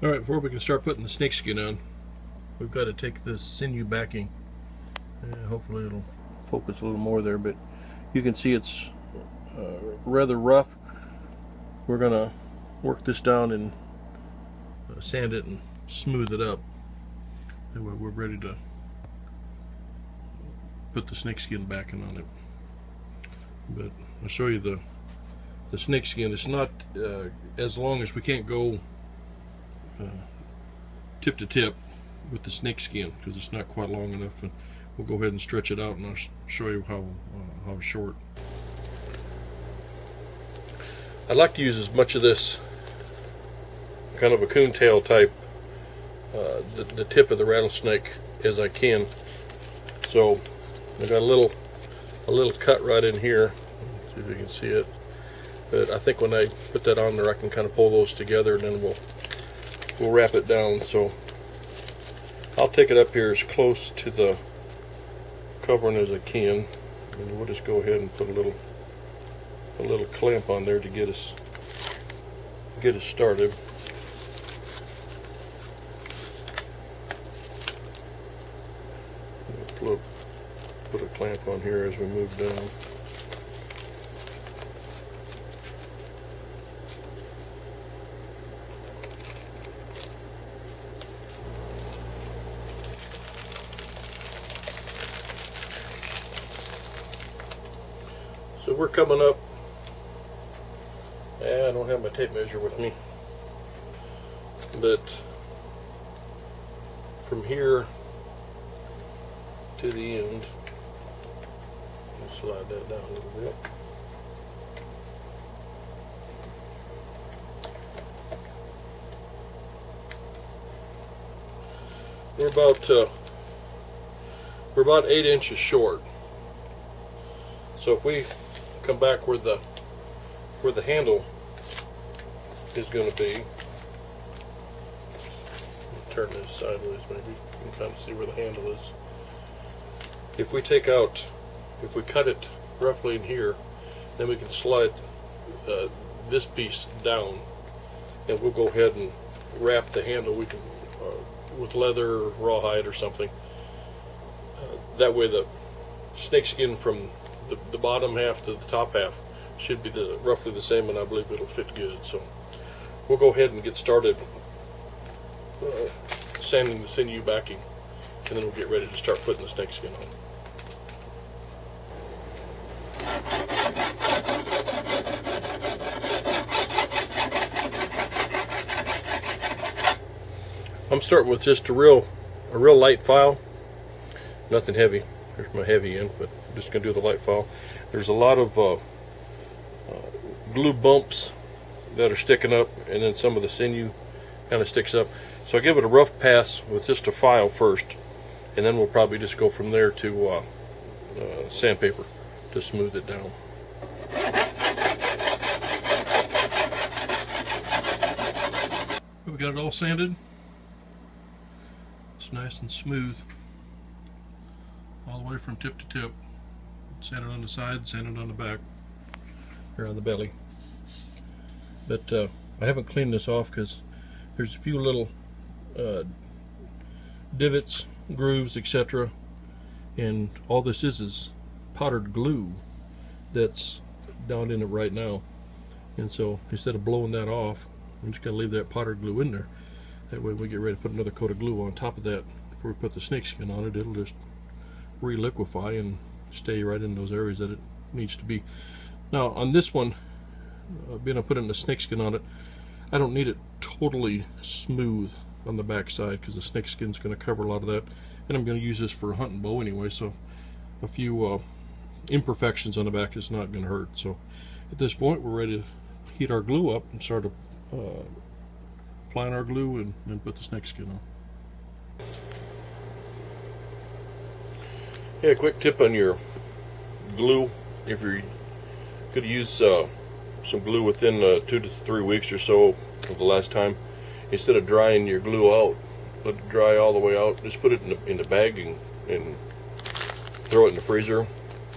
Alright, before we can start putting the snakeskin on, we've got to take this sinew backing. Hopefully it'll focus a little more there, but you can see it's rather rough. We're going to work this down and sand it and smooth it up. That way we're ready to put the snakeskin backing on it. But I'll show you the snakeskin. It's not as long as we can't go tip to tip with the snakeskin because it's not quite long enough, and we'll go ahead and stretch it out and I'll show you how short. I'd like to use as much of this kind of a coontail type, the tip of the rattlesnake, as I can. So I got a little cut right in here. Let's see if you can see it. But I think when I put that on there, I can kind of pull those together, and then we'll wrap it down. So I'll take it up here as close to the covering as I can, and we'll just go ahead and put a little clamp on there to get us started. Put a clamp on here as we move down. So we're coming up. I don't have my tape measure with me, but from here to the end, slide that down a little bit. We're about 8 inches short. So if we come back where the handle is going to be, turn this sideways, maybe you can kind of see where the handle is. If we cut it roughly in here, then we can slide this piece down, and we'll go ahead and wrap the handle. We can with leather or rawhide or something. That way the snakeskin from the bottom half to the top half should be roughly the same, and I believe it'll fit good. So we'll go ahead and get started sanding the sinew backing, and then we'll get ready to start putting the snakeskin on. I'm starting with just a real light file, nothing heavy. There's my heavy end, but I'm just going to do the light file. There's a lot of glue bumps that are sticking up, and then some of the sinew kind of sticks up. So I give it a rough pass with just a file first, and then we'll probably just go from there to sandpaper to smooth it down. We got it all sanded. It's nice and smooth all the way from tip to tip. Sand it on the side, sand it on the back, here on the belly. But I haven't cleaned this off because there's a few little divots, grooves, etc. And all this is powdered glue that's down in it right now. And so instead of blowing that off, I'm just going to leave that powdered glue in there. That way when we get ready to put another coat of glue on top of that before we put the snakeskin on it, it'll just re-liquefy and stay right in those areas that it needs to be. Now on this one, being I put in the snakeskin on it, I don't need it totally smooth on the back side because the snakeskin's going to cover a lot of that, and I'm going to use this for a hunting bow anyway, so a few imperfections on the back is not going to hurt. So at this point we're ready to heat our glue up and start applying our glue and then put the snakeskin on. Yeah, quick tip on your glue. If you're going to use some glue within 2 to 3 weeks or so of the last time, instead of drying your glue out, let it dry all the way out, just put it in the bag and throw it in the freezer.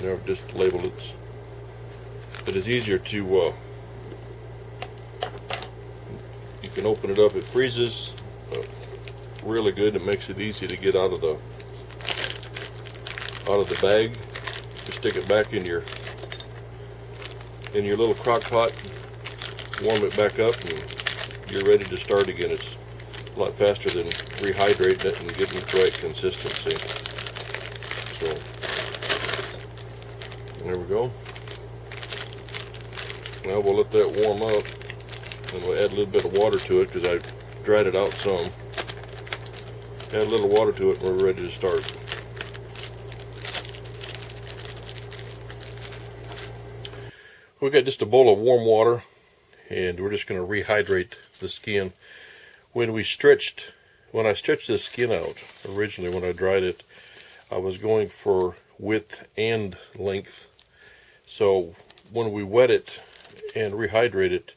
You know, just label it. It is easier to You can open it up. It freezes really good. It makes it easy to get out of the bag. Just stick it back in your little crock pot, warm it back up, and you're ready to start again. It's a lot faster than rehydrating it and getting the right consistency. So there we go. Now we'll let that warm up, and we'll add a little bit of water to it because I dried it out some. Add a little water to it and we're ready to start. We've got just a bowl of warm water, and we're just going to rehydrate the skin. When I stretched the skin out, originally when I dried it, I was going for width and length. So when we wet it and rehydrate it,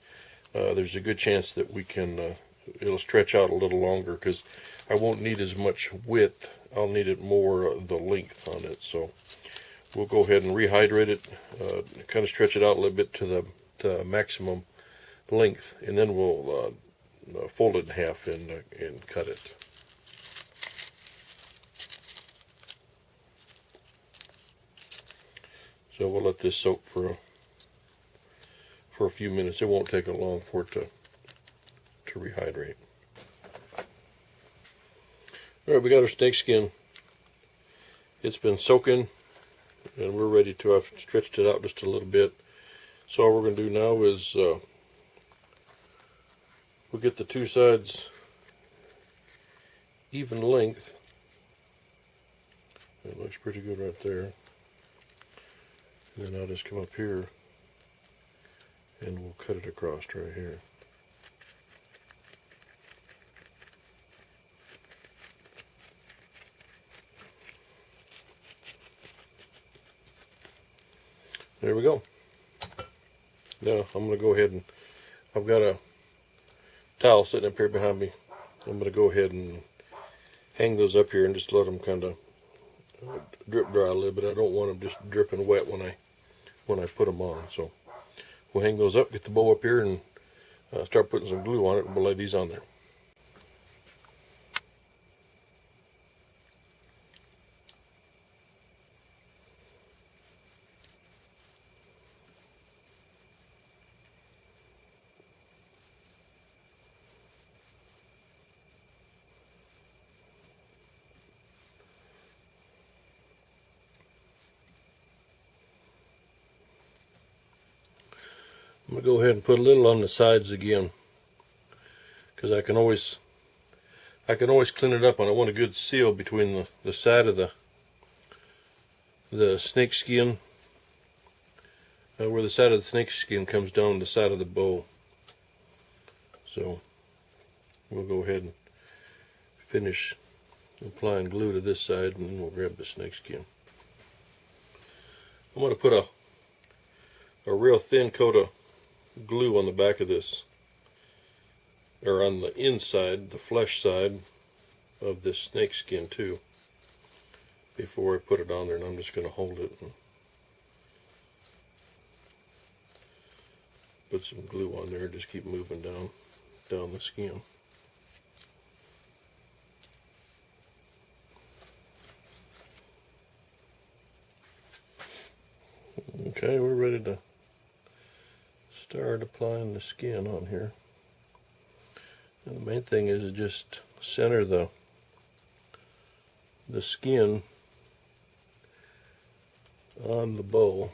there's a good chance that we can, it'll stretch out a little longer, because I won't need as much width. I'll need it more the length on it. So we'll go ahead and rehydrate it, kind of stretch it out a little bit to the maximum length, and then we'll fold it in half and cut it. So we'll let this soak for a few minutes. It won't take long for it to rehydrate. All right, we got our snake skin. It's been soaking, and we're ready to. I've stretched it out just a little bit. So all we're going to do now is we'll get the two sides even length. It looks pretty good right there. And then I'll just come up here and we'll cut it across right here. There we go. Now I'm going to go ahead and, I've got a towel sitting up here behind me. I'm going to go ahead and hang those up here and just let them kind of drip dry a little bit. I don't want them just dripping wet when I put them on. So we'll hang those up, get the bow up here, and start putting some glue on it, and we'll lay these on there. I'm going to go ahead and put a little on the sides again, because I can always clean it up, and I want a good seal between the side of the snake skin, where the side of the snake skin comes down the side of the bow. So we'll go ahead and finish applying glue to this side, and then we'll grab the snake skin. I'm going to put a real thin coat of glue on the back of this, or on the inside, the flesh side of this snake skin too, before I put it on there. And I'm just going to hold it and put some glue on there and just keep moving down the skin. Okay, we're ready to start applying the skin on here. And the main thing is to just center the skin on the bow.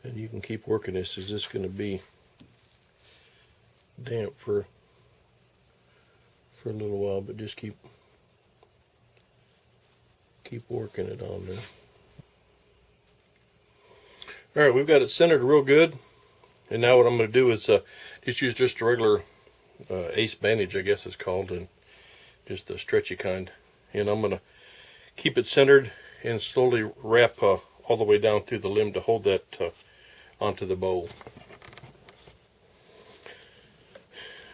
And you can keep working this. Is this going to be damp for a little while, but just keep working it on there. All right, we've got it centered real good, and now what I'm going to do is just use just a regular ace bandage, I guess it's called, and just the stretchy kind. And I'm going to keep it centered and slowly wrap all the way down through the limb to hold that onto the bow.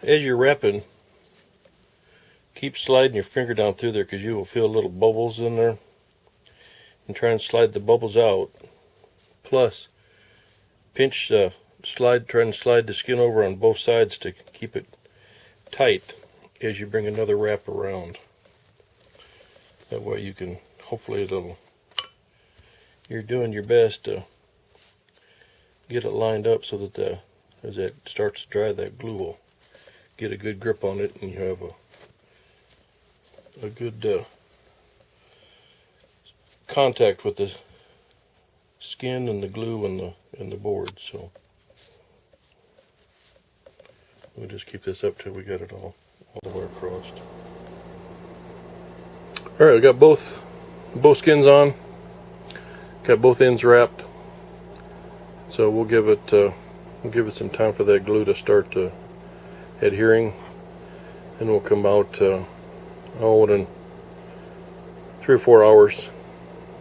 As you're wrapping, keep sliding your finger down through there because you will feel little bubbles in there. And try and slide the bubbles out. Plus, pinch the try and slide the skin over on both sides to keep it tight as you bring another wrap around. That way you can, hopefully you're doing your best to get it lined up so that as it starts to dry, that glue will get a good grip on it and you have a good contact with the skin and the glue and the board. So we'll just keep this up till we get it all the way across. All right, I got both skins on. Got both ends wrapped. So we'll give it some time for that glue to start adhering, and we'll come out in 3 or 4 hours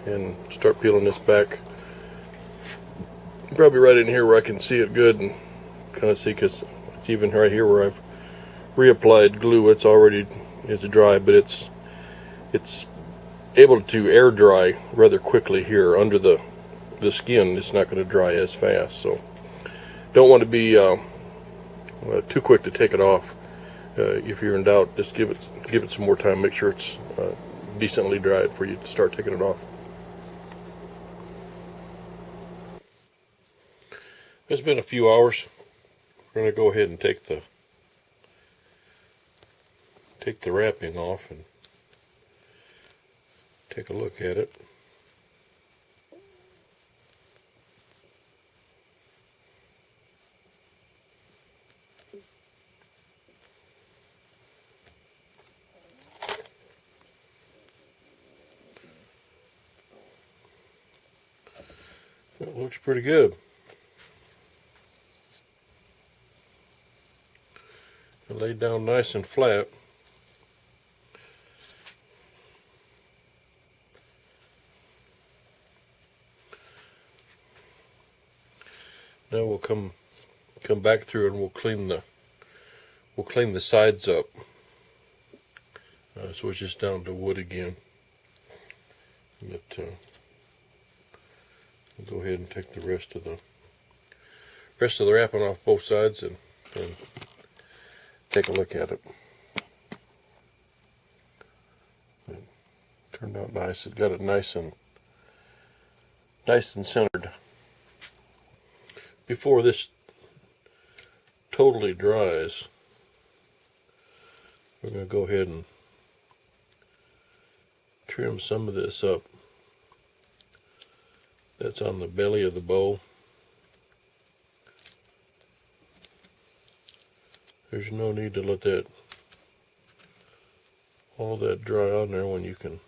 and start peeling this back. Probably right in here where I can see it good and kind of see, because it's even right here where I've reapplied glue. It's dry, but it's able to air dry rather quickly here under the skin. It's not going to dry as fast, so don't want to be too quick to take it off. If you're in doubt, just give it some more time. Make sure it's decently dried before you start taking it off. It's been a few hours. We're going to go ahead and take the wrapping off and take a look at it. It looks pretty good. It laid down nice and flat. Now we'll come back through and we'll clean the sides up. So it's just down to wood again. But we'll go ahead and take the rest of the wrapping off both sides and take a look at it. It turned out nice. It got it nice and centered. Before this totally dries, we're going to go ahead and trim some of this up. That's on the belly of the bow. There's no need to let all that dry on there when you can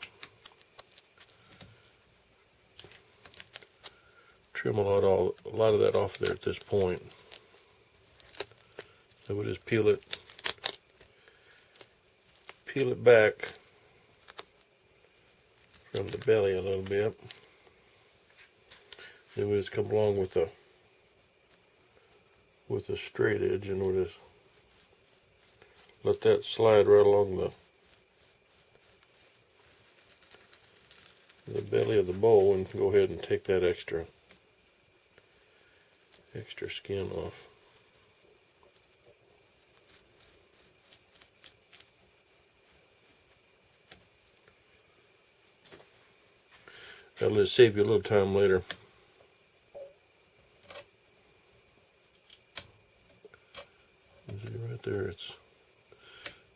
trim a lot of that off there at this point. So we'll just peel it back from the belly a little bit. Then we'll just come along with a straight edge, and we'll just let that slide right along the belly of the bow, and go ahead and take that extra skin off. That'll just save you a little time later. See right there,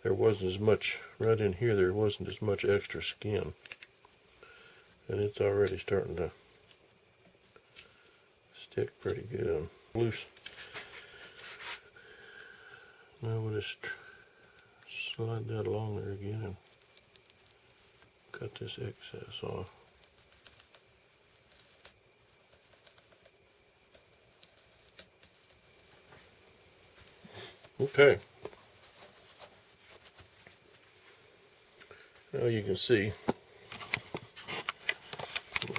there wasn't as much right in here. There wasn't as much extra skin, and it's already starting to stick pretty good. Loose. Now we'll just slide that along there again and cut this excess off. Okay. Now you can see,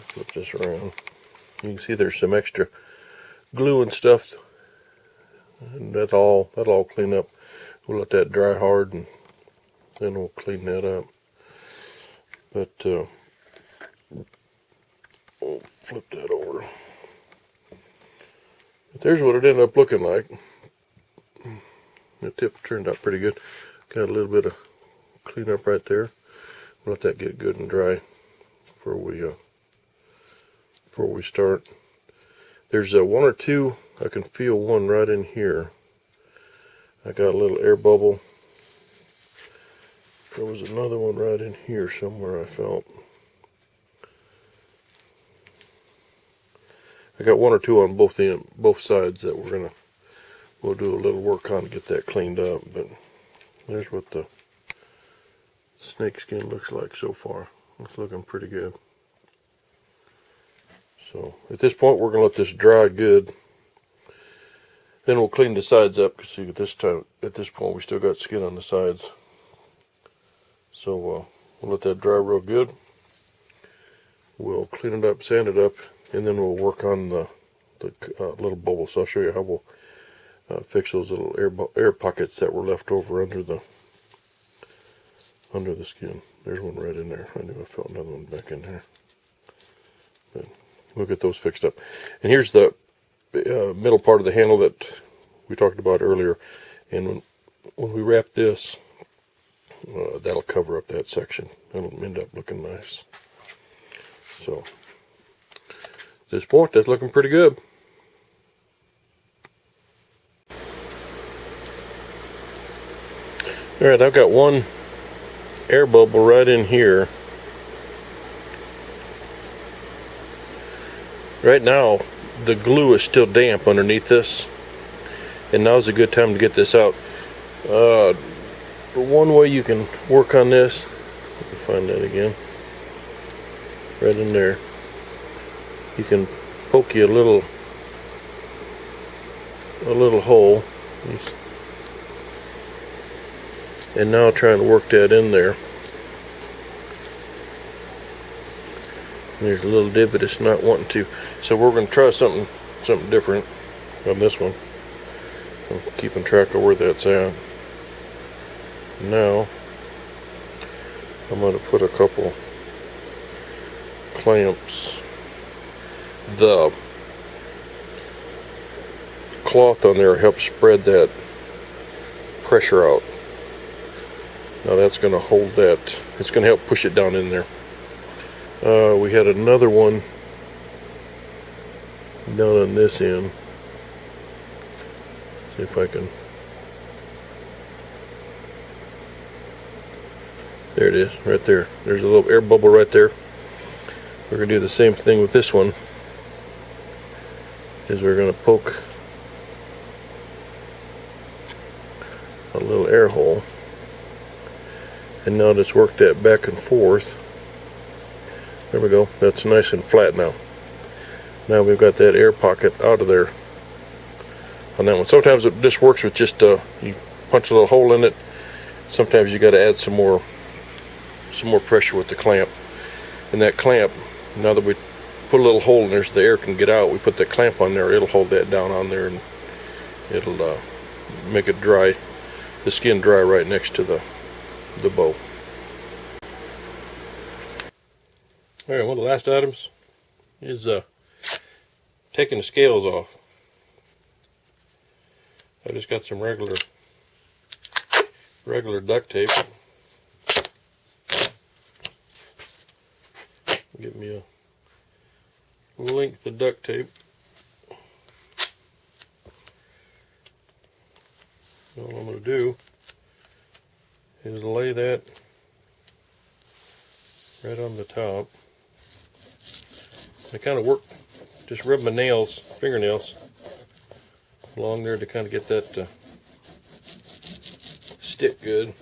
flip this around, you can see there's some extra glue and stuff, and that'll all clean up. We'll let that dry hard, and then we'll clean that up. But we'll flip that over. But there's what it ended up looking like. The tip turned out pretty good. Got a little bit of cleanup right there. We'll let that get good and dry before we start. There's one or two. I can feel one right in here. I got a little air bubble. There was another one right in here somewhere I felt. I got one or two on both sides that we'll do a little work on to get that cleaned up. But there's what the snakeskin looks like so far. It's looking pretty good. So at this point we're gonna let this dry good. Then we'll clean the sides up, because see, at this point we still got skin on the sides. So we'll let that dry real good. We'll clean it up, sand it up, and then we'll work on the little bubbles. So I'll show you how we'll fix those little air pockets that were left over under the skin. There's one right in there. I knew I felt another one back in there. But we'll get those fixed up. And here's the middle part of the handle that we talked about earlier. And when we wrap this, that'll cover up that section. That'll end up looking nice. So at this point, that's looking pretty good. Alright, I've got one air bubble right in here. Right now, the glue is still damp underneath this, and now's a good time to get this out. One way you can work on this, let me find that again, right in there. You can poke you a little hole, and now trying to work that in there. There's a little divot it's not wanting to, so we're going to try something different on this one. I'm keeping track of where that's at. Now I'm going to put a couple clamps. The cloth on there helps spread that pressure out. Now that's going to hold that. It's going to help push it down in there. We had another one down on this end. See if I can. There it is, right there. There's a little air bubble right there. We're going to do the same thing with this one. Is we're going to poke a little air hole. And now just work that back and forth. There we go. That's nice and flat now. Now we've got that air pocket out of there on that one. Sometimes it just works with just you punch a little hole in it. Sometimes you got to add some more pressure with the clamp. And that clamp, now that we put a little hole in there so the air can get out, we put the clamp on there. It'll hold that down on there, and it'll make it dry, the skin dry right next to the bow. Alright, one of the last items is taking the scales off. I just got some regular duct tape. Give me a length of duct tape. So what I'm going to do is lay that right on the top. I kind of work, just rub my fingernails along there to kind of get that stick good.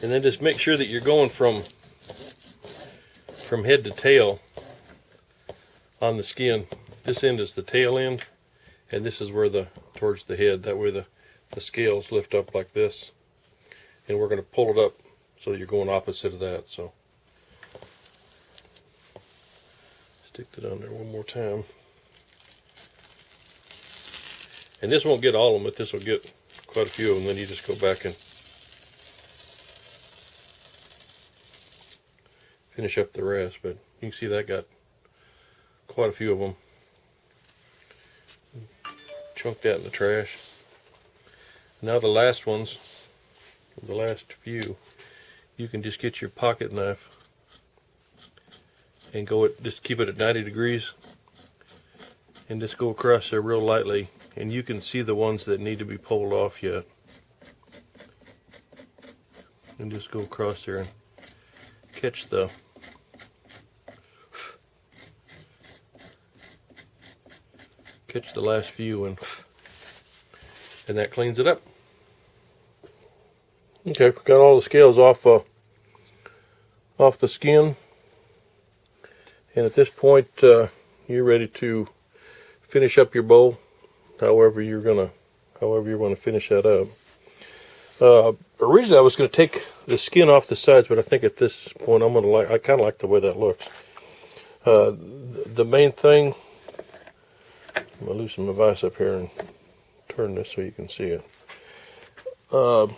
And then just make sure that you're going from head to tail on the skin. This end is the tail end, and this is where towards the head. That way the scales lift up like this, and we're going to pull it up so you're going opposite of that. So Stick it on there one more time. And this won't get all of them, but this will get quite a few of them. Then you just go back and finish up the rest. But you can see that got quite a few of them. Chunk that in the trash. Now the last ones, the last few, you can just get your pocket knife and just keep it at 90 degrees and just go across there real lightly, and you can see the ones that need to be pulled off yet. And just go across there and catch the last few, and that cleans it up. Okay, got all the scales off the skin, and at this point you're ready to finish up your bowl however you want to finish that up. Originally I was going to take the skin off the sides, but I think at this point I kind of like the way that looks. The main thing, I'm going to loosen my vise up here and turn this so you can see it. Get a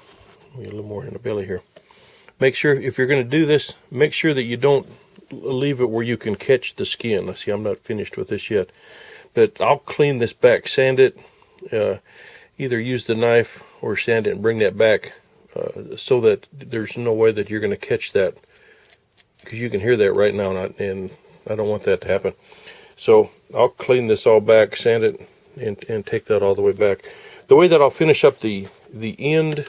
little more in the belly here. Make sure, if you're going to do this, make sure that you don't leave it where you can catch the skin. Let's see, I'm not finished with this yet. But I'll clean this back, sand it, either use the knife or sand it and bring that back so that there's no way that you're going to catch that, because you can hear that right now, and I don't want that to happen. So I'll clean this all back, sand it, and take that all the way back. The way that I'll finish up the end,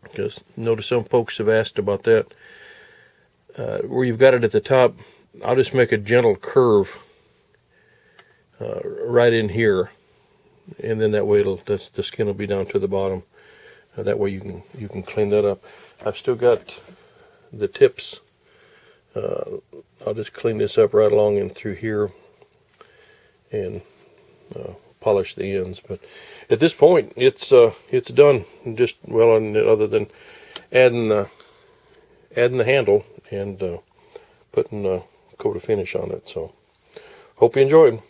because notice some folks have asked about that, where you've got it at the top, I'll just make a gentle curve right in here, and then that way the skin will be down to the bottom. That way you can clean that up. I've still got the tips. I'll just clean this up right along and through here and polish the ends. But at this point, it's done. Just other than adding the handle and putting a coat of finish on it. So hope you enjoyed.